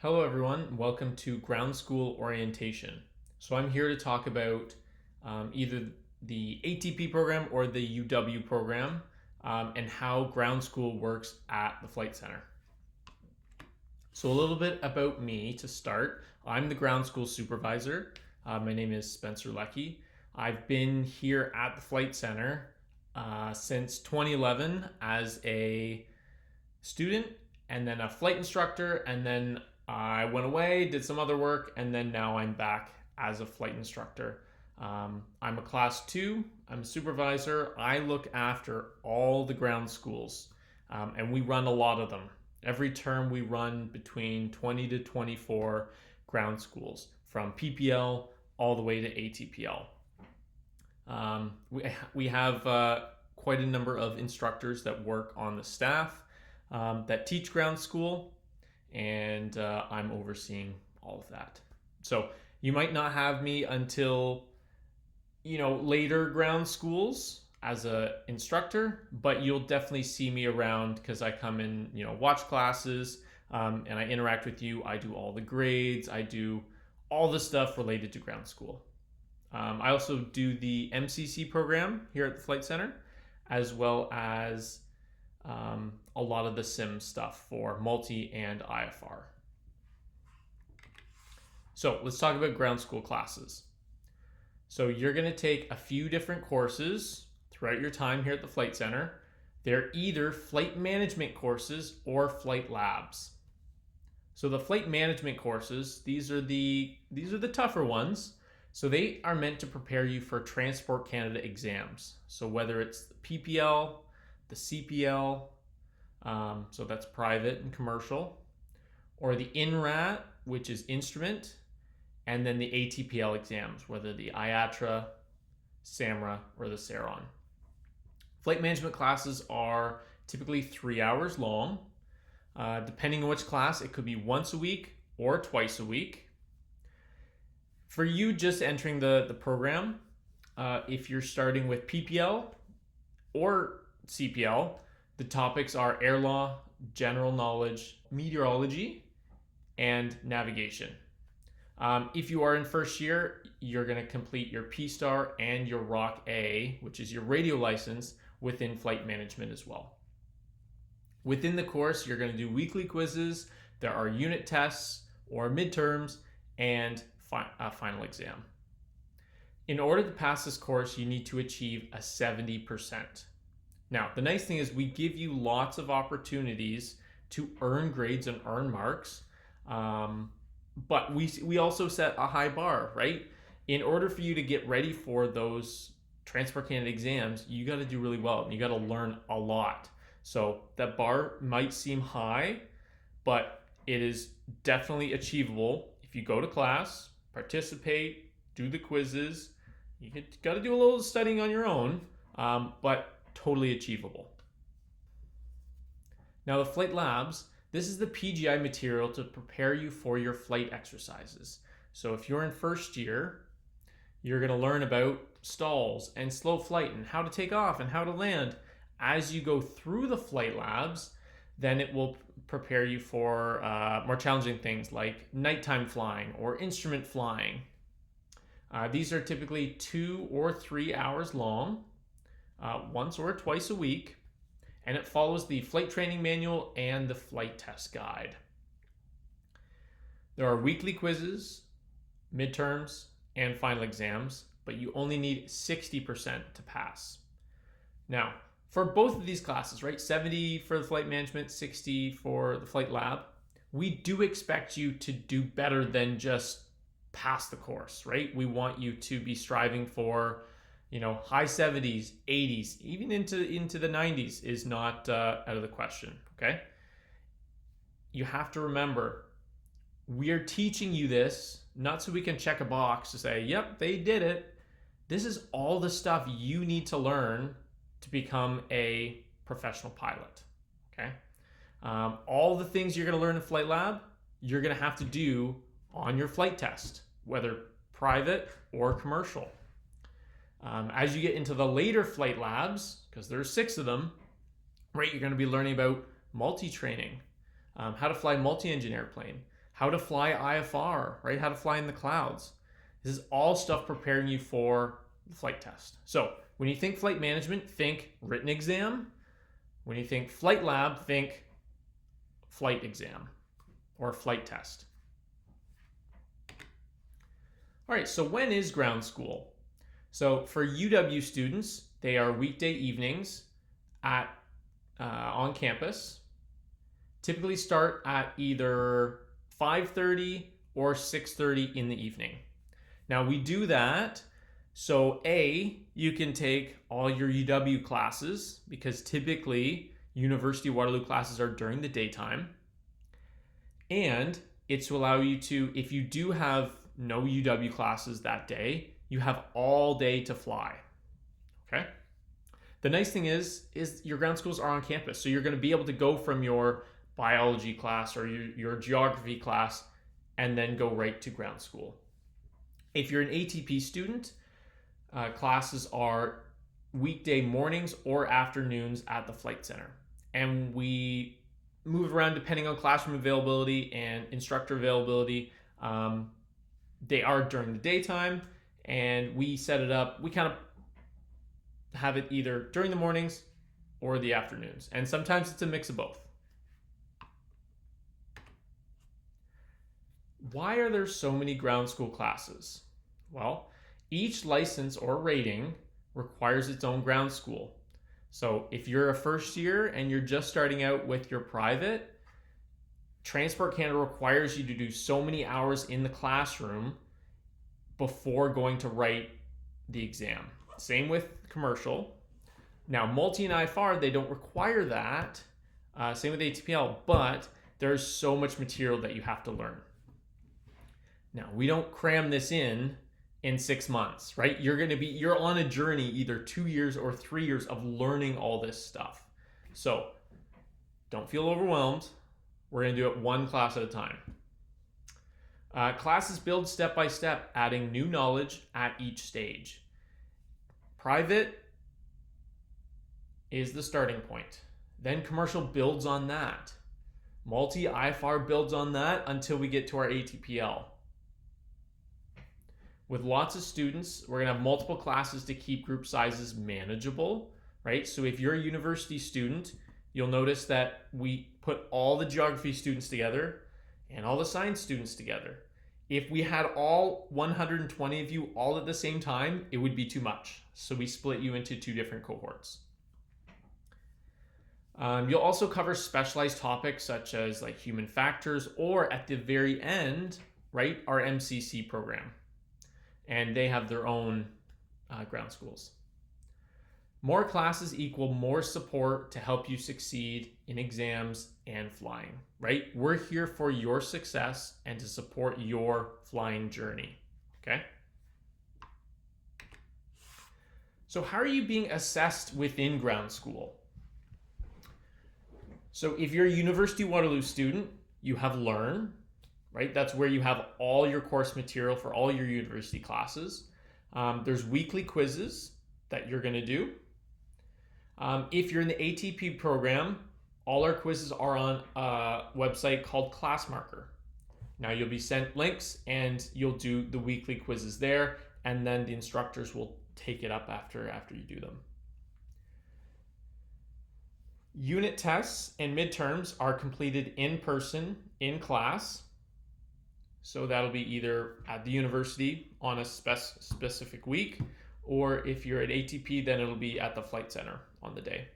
Hello everyone, welcome to Ground School Orientation. So I'm here to talk about either the ATP program or the UW program and how ground school works at the Flight Center. So a little bit about me to start. I'm the ground school supervisor. My name is Spencer Leckie. I've been here at the Flight Center since 2011 as a student and then a flight instructor, and then I went away, did some other work, and then now I'm back as a flight instructor. I'm a class 2, I'm a supervisor. I look after all the ground schools, and we run a lot of them. Every term we run between 20 to 24 ground schools, from PPL all the way to ATPL. We have quite a number of instructors that work on the staff that teach ground school, and I'm overseeing all of that. So you might not have me until later ground schools as a instructor, but you'll definitely see me around because I come in, watch classes, and I interact with you. I do all the grades. I do all the stuff related to ground school. I also do the MCC program here at the Flight Center, as well as a lot of the sim stuff for multi and IFR. So let's talk about ground school classes. So you're going to take a few different courses throughout your time here at the Flight Center. They're either flight management courses or flight labs. So the flight management courses, these are the tougher ones. So they are meant to prepare you for Transport Canada exams. So whether it's the PPL, the CPL, so that's private and commercial, or the INRAT, which is instrument, and then the ATPL exams, whether the IATRA, SAMRA, or the SARON. Flight management classes are typically 3 hours long. Depending on which class, it could be once a week or twice a week. For you just entering the program, if you're starting with PPL or CPL, the topics are air law, general knowledge, meteorology, and navigation. If you are in first year, you're going to complete your P-STAR and your ROC A, which is your radio license, within flight management as well. Within the course, you're going to do weekly quizzes. There are unit tests or midterms and a final exam. In order to pass this course, you need to achieve a 70%. Now, the nice thing is we give you lots of opportunities to earn grades and earn marks, but we also set a high bar, right? In order for you to get ready for those Transport Canada exams, you got to do really well, and you got to learn a lot. So that bar might seem high, but it is definitely achievable if you go to class, participate, do the quizzes. You got to do a little studying on your own, but totally achievable. Now the flight labs, this is the PGI material to prepare you for your flight exercises. So if you're in first year, you're going to learn about stalls and slow flight and how to take off and how to land. As you go through the flight labs, then it will prepare you for more challenging things like nighttime flying or instrument flying. These are typically 2 or 3 hours long, once or twice a week, and it follows the flight training manual and the flight test guide. There are weekly quizzes, midterms, and final exams, but you only need 60% to pass. Now, for both of these classes, right, 70 for the flight management, 60 for the flight lab, we do expect you to do better than just pass the course, right? We want you to be striving for high 70s, 80s, even into the 90s is not out of the question, okay? You have to remember, we are teaching you this not so we can check a box to say, yep, they did it. This is all the stuff you need to learn to become a professional pilot, okay? All the things you're going to learn in Flight Lab, you're going to have to do on your flight test, whether private or commercial. As you get into the later flight labs, because there's 6 of them, right, you're going to be learning about multi-training, how to fly multi-engine airplane, how to fly IFR, right? How to fly in the clouds. This is all stuff preparing you for the flight test. So when you think flight management, think written exam. When you think flight lab, think flight exam or flight test. All right, so when is ground school? So for UW students, they are weekday evenings on campus. Typically start at either 5:30 or 6:30 in the evening. Now we do that so you can take all your UW classes, because typically University of Waterloo classes are during the daytime. And it's to allow you to, if you do have no UW classes that day, you have all day to fly. Okay? The nice thing is your ground schools are on campus. So you're going to be able to go from your biology class or your geography class and then go right to ground school. If you're an ATP student, classes are weekday mornings or afternoons at the flight center. And we move around depending on classroom availability and instructor availability. They are during the daytime, and we set it up. We kind of have it either during the mornings or the afternoons. And sometimes it's a mix of both. Why are there so many ground school classes? Well, each license or rating requires its own ground school. So if you're a first year and you're just starting out with your private, Transport Canada requires you to do so many hours in the classroom before going to write the exam. Same with commercial. Now, multi and IFR, they don't require that. Same with ATPL, but there's so much material that you have to learn. Now, we don't cram this in 6 months, right? You're on a journey, either 2 years or 3 years of learning all this stuff. So don't feel overwhelmed. We're going to do it one class at a time. Classes build step by step, adding new knowledge at each stage. Private is the starting point. Then commercial builds on that. Multi-IFR builds on that until we get to our ATPL. With lots of students, we're going to have multiple classes to keep group sizes manageable, right? So if you're a university student, you'll notice that we put all the geography students together and all the science students together. If we had all 120 of you all at the same time, it would be too much. So we split you into 2 different cohorts. You'll also cover specialized topics such as like human factors, or at the very end, right, our MCC program. And they have their own ground schools. More classes equal more support to help you succeed in exams and flying, right? We're here for your success and to support your flying journey, okay? So how are you being assessed within ground school? So if you're a University of Waterloo student, you have Learn, right? That's where you have all your course material for all your university classes. There's weekly quizzes that you're going to do. If you're in the ATP program, all our quizzes are on a website called Classmarker. Now you'll be sent links and you'll do the weekly quizzes there, and then the instructors will take it up after you do them. Unit tests and midterms are completed in person, in class. So that'll be either at the university on a specific week, or if you're at ATP, then it'll be at the flight center on the day.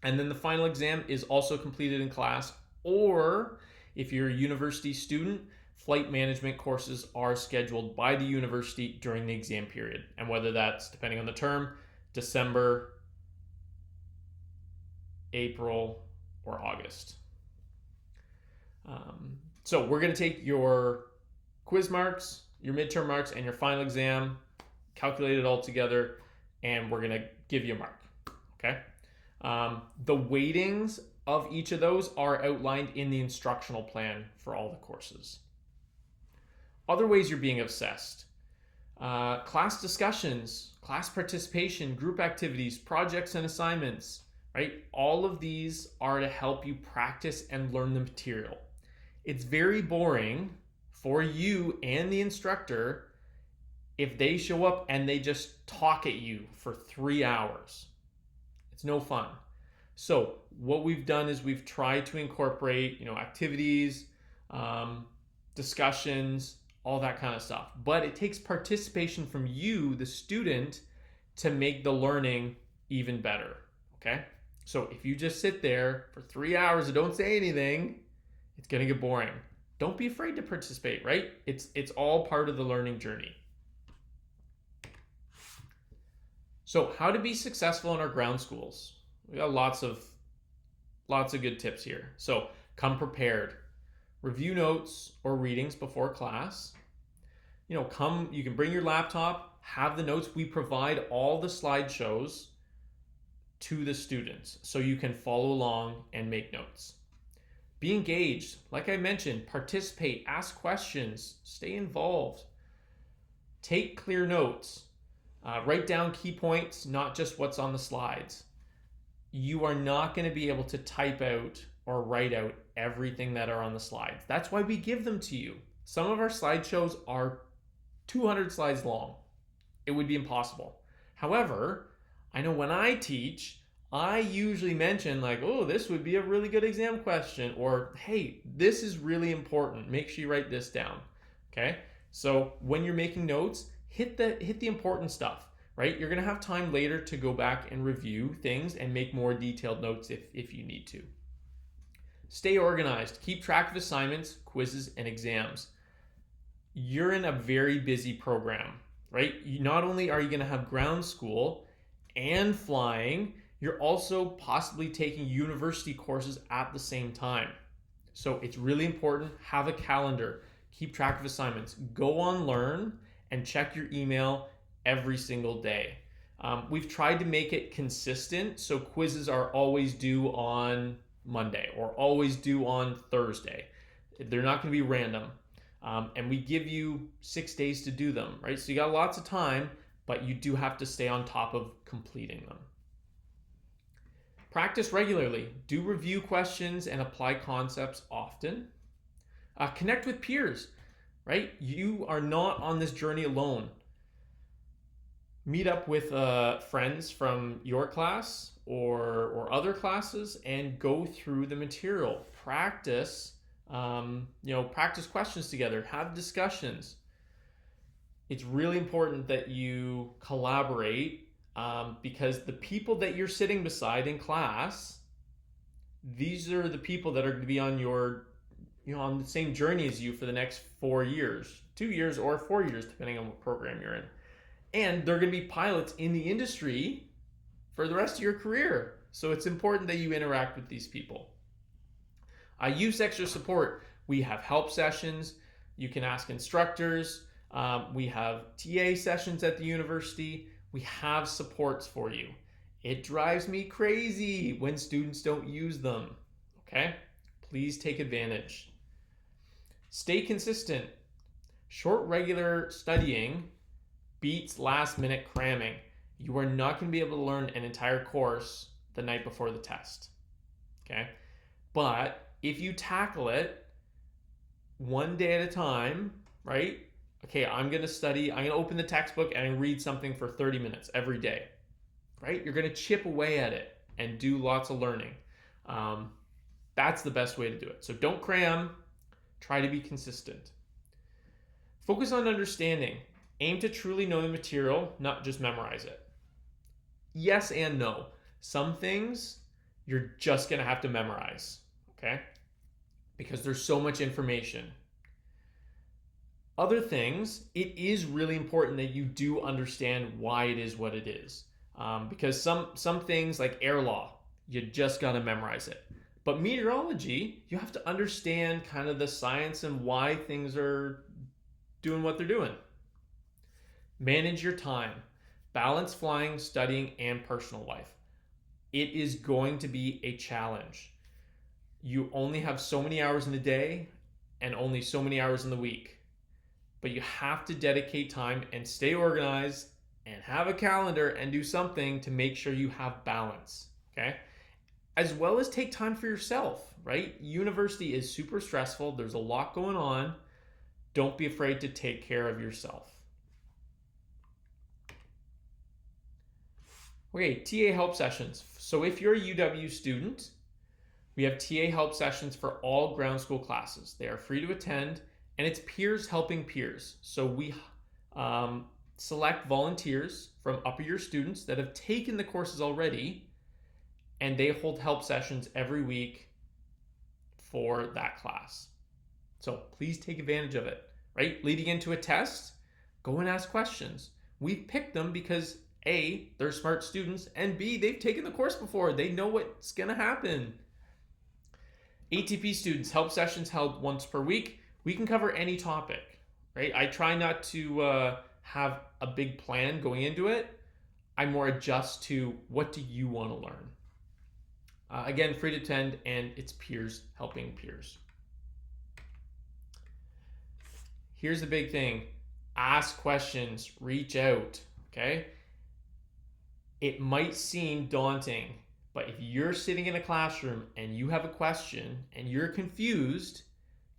And then the final exam is also completed in class, or if you're a university student, flight management courses are scheduled by the university during the exam period. And whether that's, depending on the term, December, April, or August. So we're going to take your quiz marks, your midterm marks, and your final exam, calculate it all together, and we're going to give you a mark, okay? The weightings of each of those are outlined in the instructional plan for all the courses. Other ways you're being assessed: class discussions, class participation, group activities, projects and assignments, right? All of these are to help you practice and learn the material. It's very boring for you and the instructor if they show up and they just talk at you for 3 hours. It's no fun. So what we've done is we've tried to incorporate, activities, discussions, all that kind of stuff. But it takes participation from you, the student, to make the learning even better. Okay? So if you just sit there for 3 hours and don't say anything, it's gonna get boring. Don't be afraid to participate, right? It's all part of the learning journey. So how to be successful in our ground schools? We got lots of good tips here. So come prepared. Review notes or readings before class. You can bring your laptop, have the notes. We provide all the slideshows to the students so you can follow along and make notes. Be engaged. Like I mentioned, participate, ask questions, stay involved. Take clear notes. Write down key points, not just what's on the slides. You are not going to be able to type out or write out everything that are on the slides. That's why we give them to you. Some of our slideshows are 200 slides long. It would be impossible. However, I know when I teach, I usually mention this would be a really good exam question, or hey, this is really important. Make sure you write this down. Okay? So when you're making notes, hit the important stuff, right? You're going to have time later to go back and review things and make more detailed notes if you need to. Stay organized. Keep track of assignments, quizzes, and exams. You're in a very busy program, right? Not only are you going to have ground school and flying, you're also possibly taking university courses at the same time. So it's really important. Have a calendar. Keep track of assignments. Go on Learn and check your email every single day. We've tried to make it consistent, so quizzes are always due on Monday or always due on Thursday. They're not going to be random. And we give you 6 days to do them, right? So you got lots of time, but you do have to stay on top of completing them. Practice regularly. Do review questions and apply concepts often. Connect with peers, right? You are not on this journey alone. Meet up with friends from your class or other classes and go through the material. Practice questions together. Have discussions. It's really important that you collaborate because the people that you're sitting beside in class, these are the people that are going to be on on the same journey as you for the next 4 years, 2 years or 4 years, depending on what program you're in. And they're going to be pilots in the industry for the rest of your career. So it's important that you interact with these people. Use extra support. We have help sessions. You can ask instructors. We have TA sessions at the university. We have supports for you. It drives me crazy when students don't use them. Okay? Please take advantage. Stay consistent. Short, regular studying beats last-minute cramming. You are not going to be able to learn an entire course the night before the test. Okay? But if you tackle it one day at a time, right? Okay, I'm going to study, I'm going to open the textbook and read something for 30 minutes every day, right? You're going to chip away at it and do lots of learning. That's the best way to do it. So don't cram, try to be consistent. Focus on understanding. Aim to truly know the material, not just memorize it. Yes and no. Some things you're just going to have to memorize, okay? Because there's so much information. Other things, it is really important that you do understand why it is what it is. Because some things like air law, you just got to memorize it. But meteorology, you have to understand kind of the science and why things are doing what they're doing. Manage your time. Balance flying, studying, and personal life. It is going to be a challenge. You only have so many hours in a day and only so many hours in the week. But you have to dedicate time and stay organized and have a calendar and do something to make sure you have balance, okay? as well as take time for yourself, right? University is super stressful. There's a lot going on. Don't be afraid to take care of yourself. Okay, TA help sessions. So if you're a UW student, we have TA help sessions for all ground school classes. They are free to attend, and it's peers helping peers. So we select volunteers from upper year students that have taken the courses already, and they hold help sessions every week for that class. So please take advantage of it, right? Leading into a test, go and ask questions. We've picked them because A, they're smart students, and B, they've taken the course before. They know what's gonna happen. ATP students, help sessions held once per week. We can cover any topic, right? I try not to have a big plan going into it. I more adjust to what do you want to learn. Again, free to attend, and it's peers helping peers. Here's the big thing. Ask questions, reach out, okay? It might seem daunting, but if you're sitting in a classroom and you have a question and you're confused,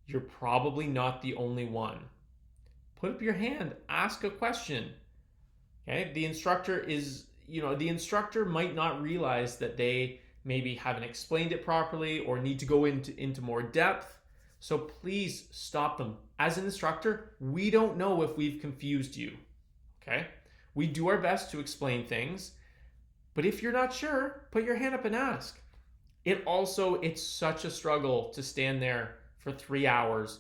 you're probably not the only one. Put up your hand, ask a question. Okay? The instructor might not realize that they maybe haven't explained it properly or need to go into more depth. So please stop them. As an instructor, we don't know if we've confused you. Okay? We do our best to explain things. But if you're not sure, put your hand up and ask. It's such a struggle to stand there for 3 hours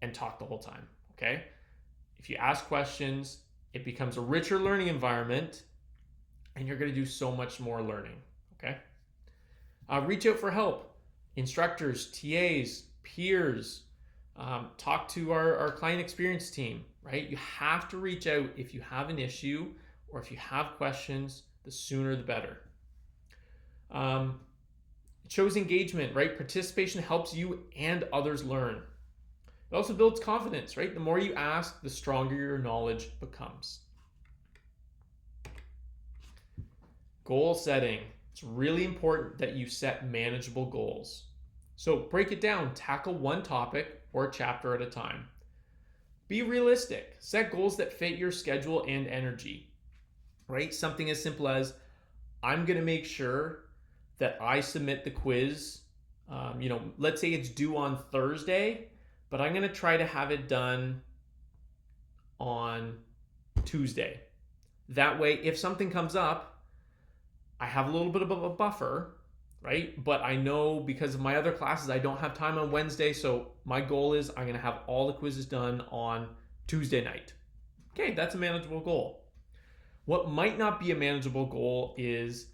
and talk the whole time, okay? If you ask questions, it becomes a richer learning environment, and you're gonna do so much more learning, okay? Reach out for help. Instructors, TAs, peers, talk to our client experience team, right? You have to reach out if you have an issue or if you have questions. The sooner the better. It shows engagement, right? Participation helps you and others learn. It also builds confidence, right? The more you ask, the stronger your knowledge becomes. Goal setting. It's really important that you set manageable goals. So break it down, tackle one topic or a chapter at a time. Be realistic. Set goals that fit your schedule and energy. Right? Something as simple as I'm going to make sure that I submit the quiz. Let's say it's due on Thursday, but I'm going to try to have it done on Tuesday. That way, if something comes up, I have a little bit of a buffer, right? But I know because of my other classes, I don't have time on Wednesday. So my goal is I'm going to have all the quizzes done on Tuesday night. Okay, that's a manageable goal. What might not be a manageable goal is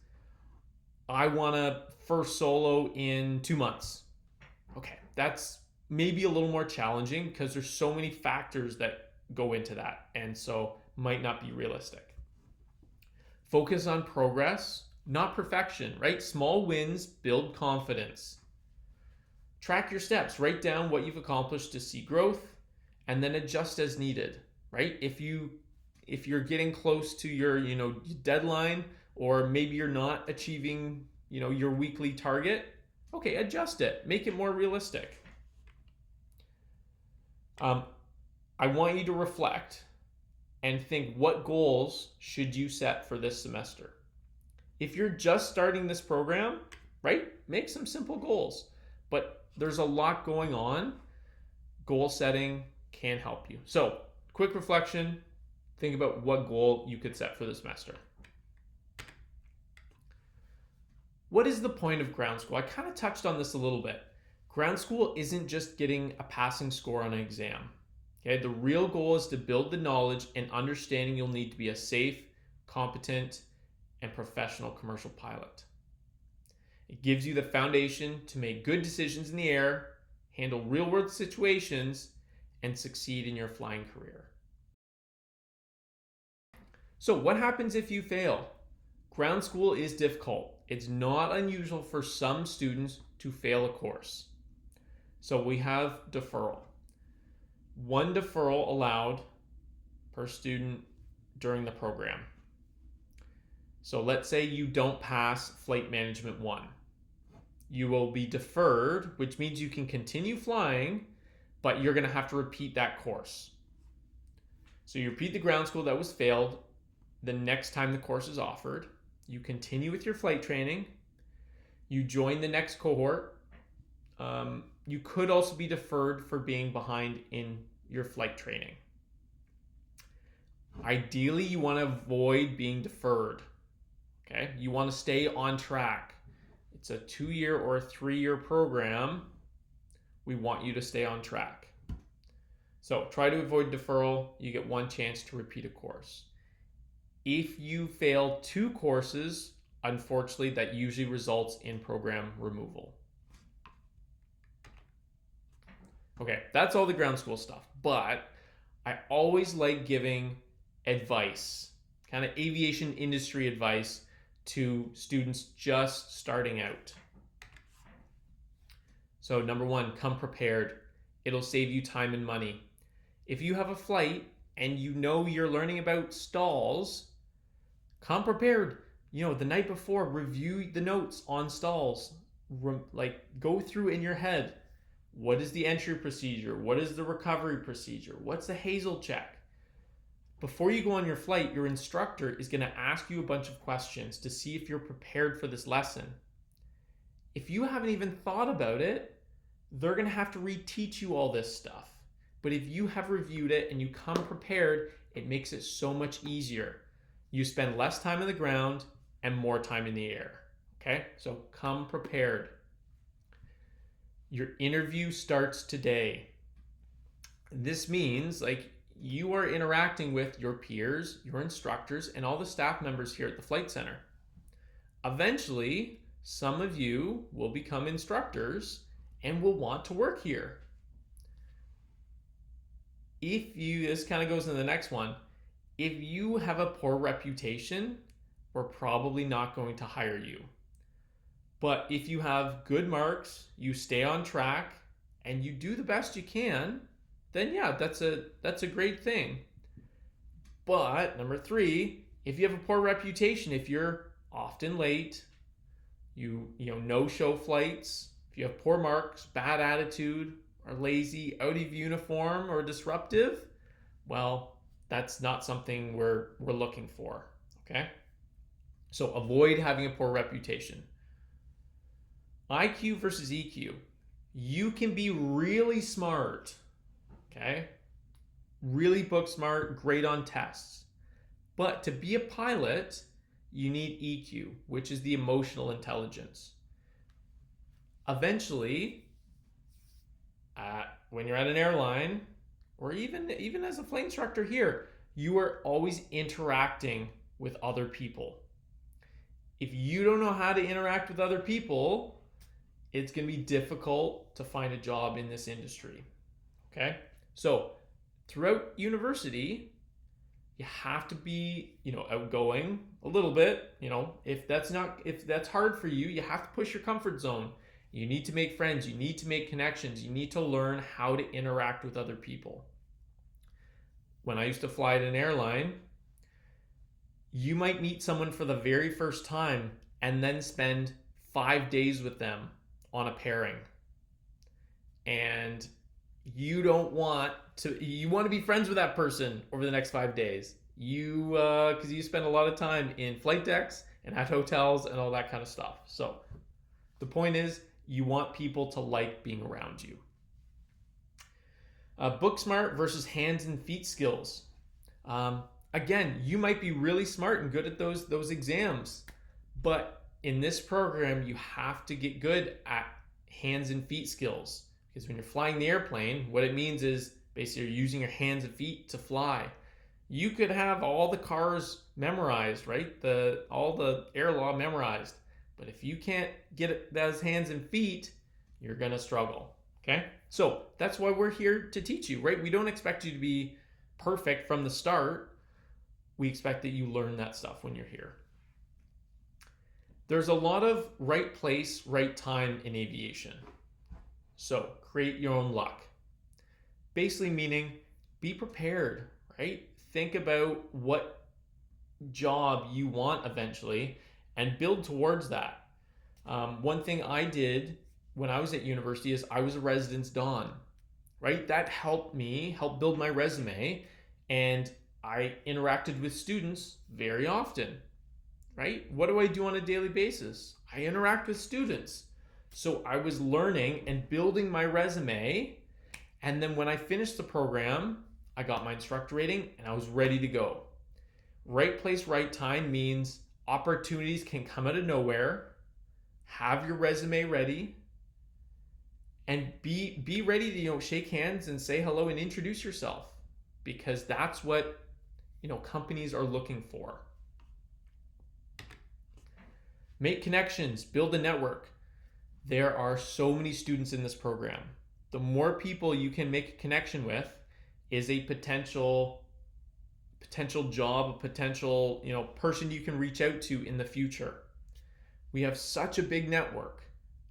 I want to first solo in 2 months. Okay, that's maybe a little more challenging because there's so many factors that go into that, and so might not be realistic. Focus on progress, not perfection, right? Small wins build confidence. Track your steps, write down what you've accomplished to see growth, and then adjust as needed, right? If you're getting close to your deadline, or maybe you're not achieving your weekly target, okay, adjust it, make it more realistic. I want you to reflect and think, what goals should you set for this semester? If you're just starting this program, right, make some simple goals, but there's a lot going on. Goal setting can help you. So quick reflection. Think about what goal you could set for the semester. What is the point of ground school? I kind of touched on this a little bit. Ground school isn't just getting a passing score on an exam. Okay, the real goal is to build the knowledge and understanding you'll need to be a safe, competent, and professional commercial pilot. It gives you the foundation to make good decisions in the air, handle real-world situations, and succeed in your flying career. So what happens if you fail? Ground school is difficult. It's not unusual for some students to fail a course. So we have deferral. 1 deferral allowed per student during the program. So let's say you don't pass Flight Management 1. you will be deferred, which means you can continue flying, but you're going to have to repeat that course. So you repeat the ground school that was failed the next time the course is offered. You continue with your flight training. You join the next cohort. You could also be deferred for being behind in your flight training. Ideally, you want to avoid being deferred. Okay, you want to stay on track. It's a 2-year or a 3-year program. We want you to stay on track. So try to avoid deferral. You get 1 chance to repeat a course. If you fail 2 courses, unfortunately, that usually results in program removal. Okay, that's all the ground school stuff, but I always like giving advice, kind of aviation industry advice to students just starting out. So number 1, come prepared. It'll save you time and money. If you have a flight and you know you're learning about stalls, come prepared. The night before, review the notes on stalls. Go through in your head. What is the entry procedure? What is the recovery procedure? What's the Hazel check? Before you go on your flight, your instructor is going to ask you a bunch of questions to see if you're prepared for this lesson. If you haven't even thought about it, they're going to have to reteach you all this stuff. But if you have reviewed it and you come prepared, it makes it so much easier. You spend less time on the ground and more time in the air. Okay? So come prepared. Your interview starts today. This means you are interacting with your peers, your instructors, and all the staff members here at the Flight Center. Eventually, some of you will become instructors and will want to work here. This kind of goes into the next one. If you have a poor reputation, we're probably not going to hire you. But if you have good marks, you stay on track, and you do the best you can, then yeah, that's a great thing. But number 3, if you have a poor reputation, if you're often late, you no-show flights, if you have poor marks, bad attitude, are lazy, out of uniform, or disruptive, well, that's not something we're looking for. Okay? So avoid having a poor reputation. IQ versus EQ. You can be really smart, okay? Really book smart, great on tests. But to be a pilot, you need EQ, which is the emotional intelligence. Eventually, when you're at an airline, or even as a flight instructor here, you are always interacting with other people. If you don't know how to interact with other people, it's going to be difficult to find a job in this industry. Okay? So, throughout university, you have to be, outgoing a little bit. If that's hard for you, you have to push your comfort zone. You need to make friends, you need to make connections, you need to learn how to interact with other people. When I used to fly at an airline, you might meet someone for the very first time and then spend 5 days with them on a pairing. And you want to be friends with that person over the next 5 days. Because you spend a lot of time in flight decks and at hotels and all that kind of stuff. So the point is, you want people to like being around you. Book smart versus hands and feet skills. Again, you might be really smart and good at those exams, but in this program, you have to get good at hands and feet skills, because when you're flying the airplane, what it means is basically you're using your hands and feet to fly. You could have all the cars memorized, right? All the air law memorized, but if you can't get those hands and feet, you're gonna struggle. Okay, so that's why we're here to teach you, right? We don't expect you to be perfect from the start. We expect that you learn that stuff when you're here. There's a lot of right place, right time in aviation. So create your own luck. Basically meaning be prepared, right? Think about what job you want eventually and build towards that. One thing I did when I was at university is I was a residence don, right? That helped me help build my resume, and I interacted with students very often, right? What do I do on a daily basis? I interact with students. So I was learning and building my resume, and then when I finished the program, I got my instructor rating and I was ready to go. Right place, right time means opportunities can come out of nowhere. Have your resume ready, and be ready to shake hands and say hello and introduce yourself, because that's what companies are looking for. Make connections, build a network. There are so many students in this program. The more people you can make a connection with is a potential job, a potential person you can reach out to in the future. We have such a big network.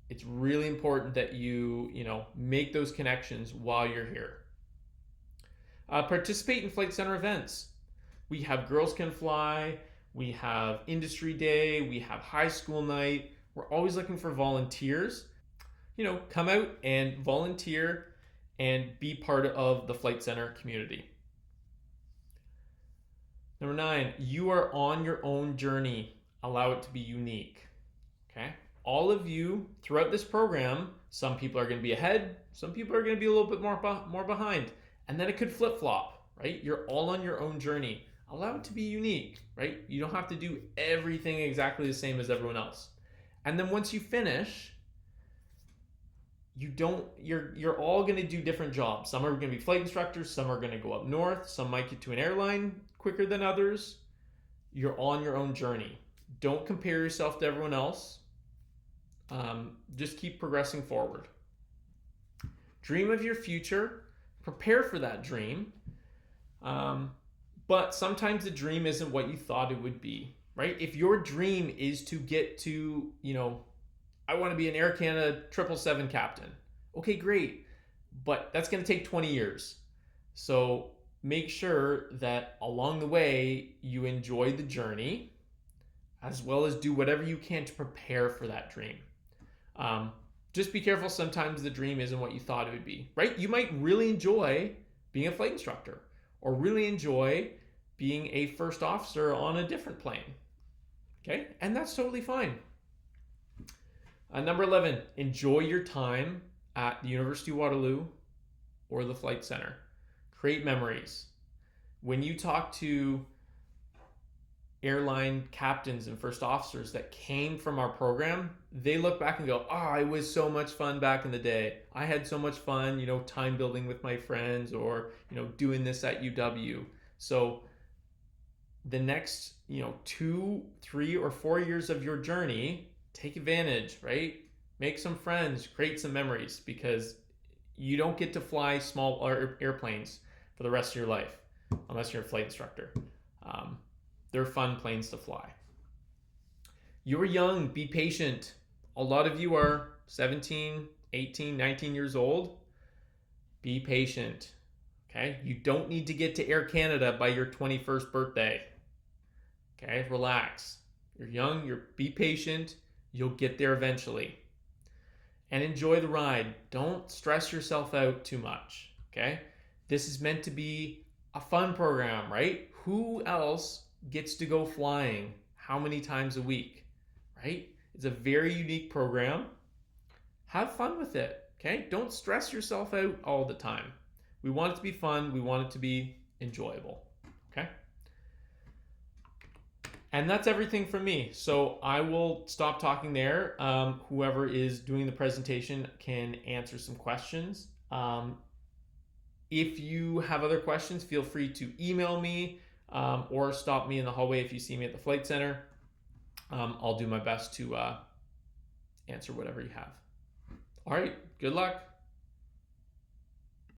It's really important that you make those connections while you're here. Participate in Flight Center events. We have Girls Can Fly, we have Industry Day, we have High School Night. We're always looking for volunteers. Come out and volunteer and be part of the Flight Center community. Number 9, you are on your own journey. Allow it to be unique. Okay? All of you throughout this program, some people are going to be ahead, some people are going to be a little bit more behind, and then it could flip-flop, right? You're all on your own journey. Allow it to be unique, right? You don't have to do everything exactly the same as everyone else. And then once you finish, you're all going to do different jobs. Some are going to be flight instructors, some are going to go up north, some might get to an airline quicker than others. You're on your own journey. Don't compare yourself to everyone else. Just keep progressing forward. Dream of your future. Prepare for that dream. But sometimes the dream isn't what you thought it would be, right? If your dream is to get to, I want to be an Air Canada 777 captain. Okay, great. But that's going to take 20 years. So make sure that along the way you enjoy the journey, as well as do whatever you can to prepare for that dream. Just be careful. Sometimes the dream isn't what you thought it would be, right? You might really enjoy being a flight instructor, or really enjoy being a first officer on a different plane. Okay? And that's totally fine. Number 11, enjoy your time at the University of Waterloo or the Flight Center. Create memories. When you talk to airline captains and first officers that came from our program, they look back and go, it was so much fun back in the day. I had so much fun, time building with my friends, or, doing this at UW. So the next, 2, 3, or 4 years of your journey, take advantage, right? Make some friends, create some memories, because you don't get to fly small airplanes for the rest of your life unless you're a flight instructor. They're fun planes to fly. You're young, be patient. A lot of you are 17, 18, 19 years old. Be patient, okay? You don't need to get to Air Canada by your 21st birthday. Okay, relax. You're young, be patient. You'll get there eventually. And enjoy the ride. Don't stress yourself out too much, okay? This is meant to be a fun program, right? Who else gets to go flying how many times a week, right? It's a very unique program. Have fun with it, okay? Don't stress yourself out all the time. We want it to be fun. We want it to be enjoyable, okay? And that's everything from me. So I will stop talking there. Whoever is doing the presentation can answer some questions. If you have other questions, feel free to email me or stop me in the hallway if you see me at the Flight Center. I'll do my best to answer whatever you have. All right, good luck.